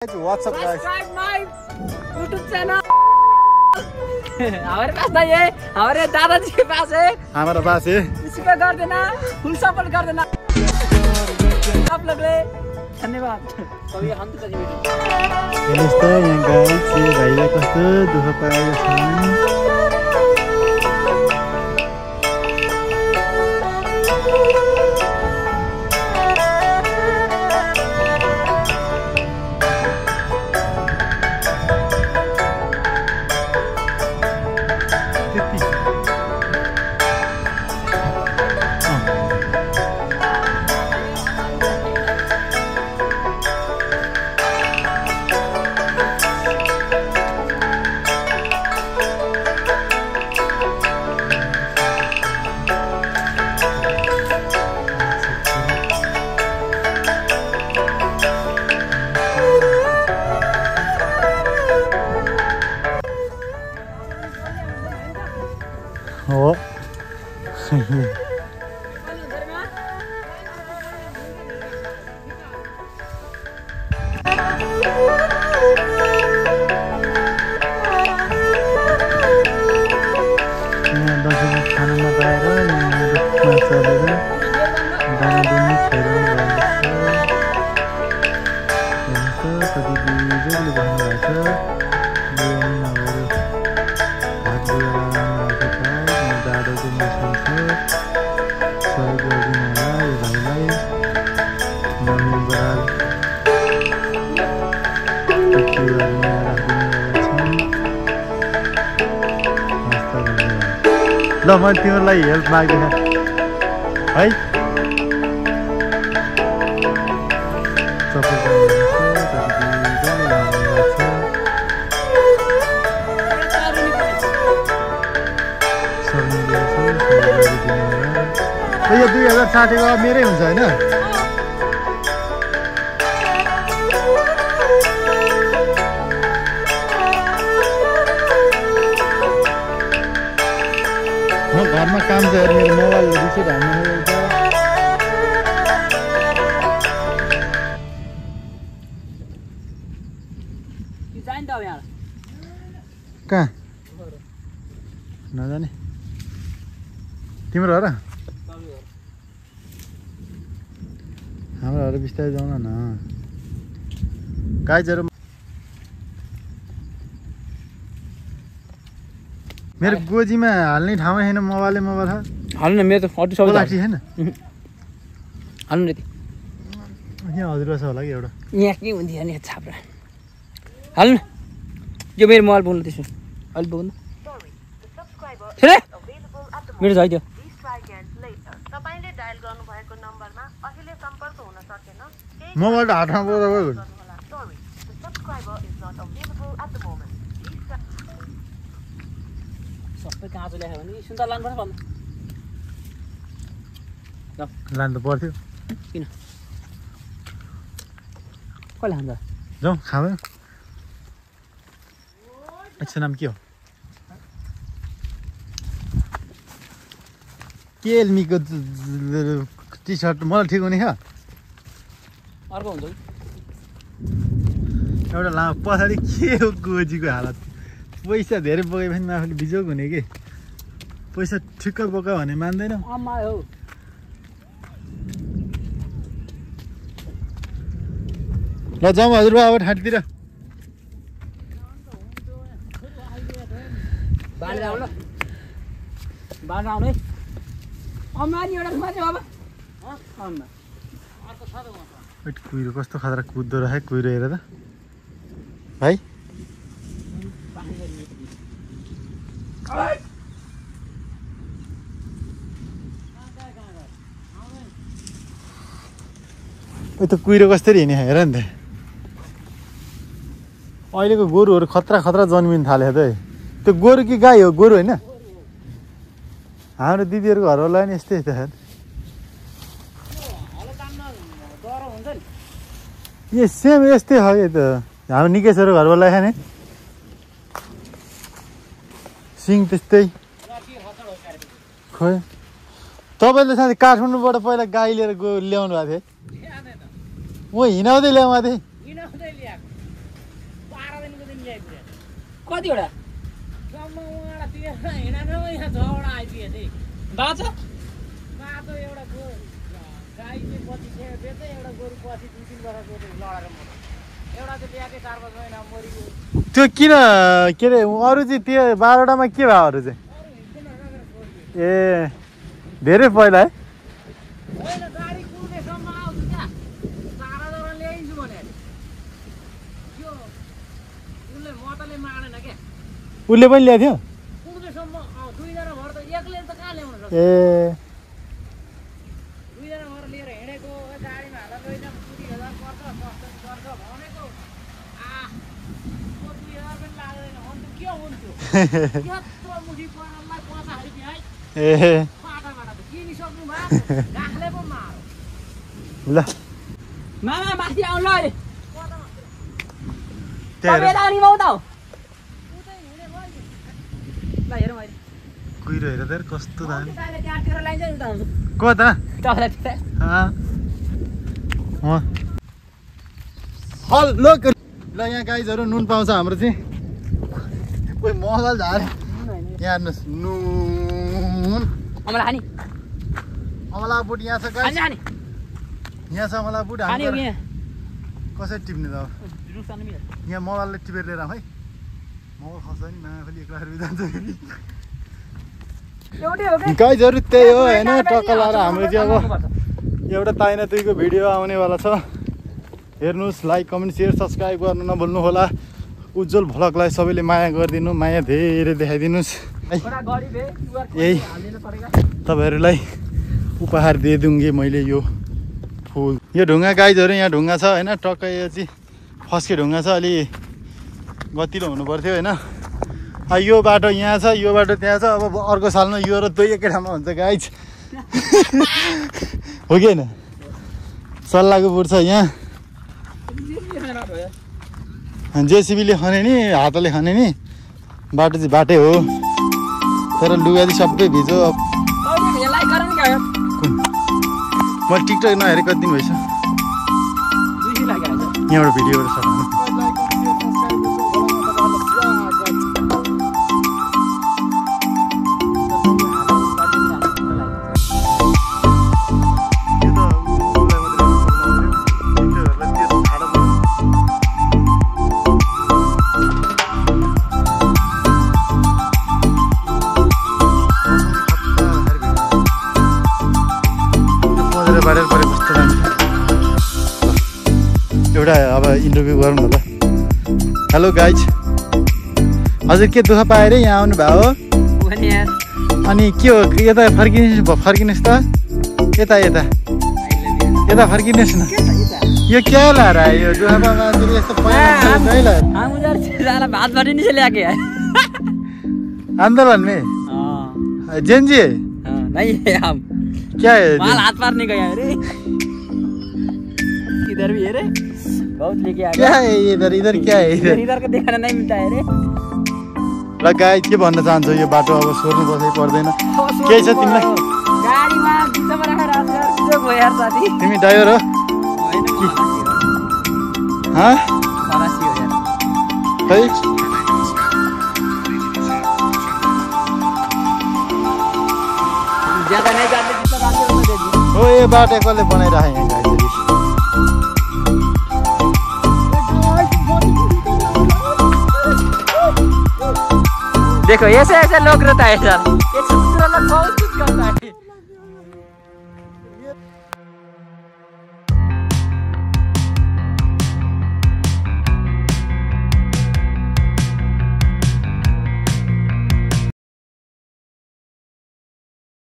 What's up, guys? Subscribe my YouTube channel. हमारे pass नहीं है, हमारे दादाजी के पास है. हमारे पास है. इसी पे कर देना, फुल सपोर्ट कर देना. आप लोग ले, धन्यवाद. कभी हम तो कभी वीडियो. नमस्ते यहाँ guys, ये भाईले कस्तो दुःख पाएको छ. हो खाना नपाएर रुखमा चढेर दाना दिने छोडेर कति बिजोगले बस्नुभएको ल मैले तिमीहरूलाई हेल्प माग्दैन है. यो 2060 को मेरै हुन्छ हैन. घरमा काम छ मेरो मोबाइल रिसिभ हान्नु छ. कि जाइन त यहाँ कहाँ नजाने तिम्रो हो र हाम्रो बिस्तारै जाउन न गाइजहरु. मेरो गोजीमा हाल्ने ठाउँमा छैन. मोबाइल छ. हाल्नु न, मेरो त अटो सबै लाठी छैन. हाल्नु न. यहाँ हजुर छ होला कि एउटा यहाँ के हुन्थ्यो नि छाप्रा. हाल्नु न, यो मेरो मोबाइल बोल्नु त्यसो अलि बोल्नु छिरे मेरो छ त्यो. मोबाइल हातमा बोल्दा सबै काँचो ल्यायो भने सुन्दा लानुपर्छ भन्नु लानु त पर्थ्यो. किन कसले खान्छ जाउँ खाँदैन. अच्छा नाम के हो? के एल्मीको टी सर्ट मलाई ठिक हुने क्या. अर्को हुन्छ एउटा लामो पछाडि के हो गोजीको हालत. पैसा धेरै बोक्यो भने आफूले बिजोग हुने कि. पैसा ठिक्क बोक्यो भने मान्दैन. अम्मा हो ल जाउँ हजुरबा अब ठाँटीतिर. बाँडेर आउनु ल, बाँडेर आउनु है. अम्मा नि एउटा मात्रै बाबा. अम्मा कुहिरो कस्तो खतरा कुद्दो रहे. कुहिरो हेर त भाइ. त कुहिरो कसरी हिँड्ने हेर नि त. अहिलेको गोरुहरू खतरा खतरा जन्मिन थाल्यो त. त्यो गोरु कि गाई हो? गोरु होइन. हाम्रो दिदीहरूको घरवाला नि यस्तै त. यो सेम यस्तै हो यो त. हाम्रो निकेशहरू घरवाला खाने सिङ त्यस्तै. खोइ तपाईले साथी काठमाडौँबाट पहिला गाई लिएर ल्याउनु भएको थियो? म हिँडाउँदै ल्याउँ थिएँ. 12 दिनको दिन ल्याइपुर्यो कतिवटा जम्मा उहाँलाई त्यो हिँडेन यहाँ 6 वटा आइपुगेथे बाँच बाटो एउटा गोरु गाई चाहिँ पछि बेच्दै एउटा गोरु पछि 2-3 वर्ष गोरु लडेर मर्यो एउटा चाहिँ ब्याकै 4-5 महिना मरियो त्यो किन के अरे अरू चाहिँ त्यो 12 वटामा के भयो अरू चाहिँ ए धेरै पहिला है होइन गाडी कुर्नेसम्म आउँछ क्या 4,000 ल्याइन्छु भने त्यो उसले मतले मानेन क्या उसले पनि ल्याएको थियो कुर्नेसम्म 2 जना भएर त एक्लै त कहाँ ल्याउन सक्छ ए 2 जना भएर लिएर हिँडेको गाडीमा हालेर लैजाम 20,000 पर्छ पर्छ भनेको 20,000 पनि लाग्दैन अन्त के हुन्थ्यो यत्रो मुठी पर्नलाई पछाडि है ए पाटाबाट त किनिसक्नु भएको गाँसले पो मारो ल मामा माथि आउनु ल अहिले त्यहाँ हेर तपाईँ आउनु त ल हेरौँ अहिले कुहिरो हेर त कस्तो दामी तपाईँले ट्याक्टर लाइन्छ नि उता आउँछु को त तपाईँलाई त्यता हेलो ल यहाँ गाइजहरू नुन पाउँछ हाम्रो चाहिँ कोही मजाले झारे यहाँ हेर्नुहोस् नुन अमला हानी अमला बुट यहाँ छ गाइस हानी हानी यहाँ छ अमला बुट हानी हो हाम्रो यहाँ कसरी टिप्ने त अब रुख तान्नु मिल्छ यहाँ मोबाइलले टिपेर लिएर आऊ है मोबाइल खस्छ नि मा फेरि 1 लाख रुपियाँ जान्छ फेरि एउटै हो क्या गाइजहरू त्यही हो होइन टक्क लाएर हाम्रो चाहिँ अब एउटा ताइना तुईको भिडियो आउनेवाला छ हेर्नुहोस् लाइक कमेन्ट सेयर सब्सक्राइब गर्नु नभुल्नु होला उज्जवल भ्लगलाई सबैले माया गरिदिनु माया धेरै देखाइदिनुहोस् है यही तपाईँहरूलाई उपहार दिइदिउँगे मैले यो फुल यो ढुङ्गा गाइजहरू यहाँ ढुङ्गा छ होइन टक्कै यो चाहिँ फस्के ढुङ्गा छ अलि गतिलो हुनु पर्थ्यो होइन यो बाटो यहाँ छ यो बाटो त्यहाँ छ अब अर्को सालमा यो र दुई एकै ठाउँमा हुन्छ गाइज हो कि होइन सल्लाहको पुर छ यहाँ जेसिबीले खने नि हातले खने नि बाटो चाहिँ बाटै हो तर लुगा चाहिँ सबै भिजो मैले टिकटक नहेरेँ कति दिन भइसक्यो यहाँबाट भिडियोबाट सर एउटा अब इन्टरभ्यू गरौँ न त हेलो गाइज हजुर के दुःख पाएर यहाँ आउनु भयो अनि के हो यता फर्किनुहोस् त यता यता यता फर्किनुहोस् न यो क्या लाएर आयो यो दुःखमा मान्छेले यस्तो भात बाटी नहीं चले आके आंदोलन में जेनजी नहीं है हम क्या है माल हाथ मारने गया अरे इधर भी है रे बहुत लेके आ गया क्या है इधर इधर क्या है इधर का देखना नहीं मिलता है रे ल गाइस के भन्न चाहन्छौ यो बाटो अब सोर्नु बसै पर्दैन के छ तिमीलाई गाडीमा बिचमा राखेर रात के भयो यार साथी तिमी ड्राइभर हो हाँ खलासी हो यार खै ज्यादा नहीं जाते जितना रात में दे दी हो ये बाटो कसले बनाइराखे यहाँ गाइस देखो ऐसे ऐसे लोग रहता है सर ये दूसरा लोग बहुत कुछ करता है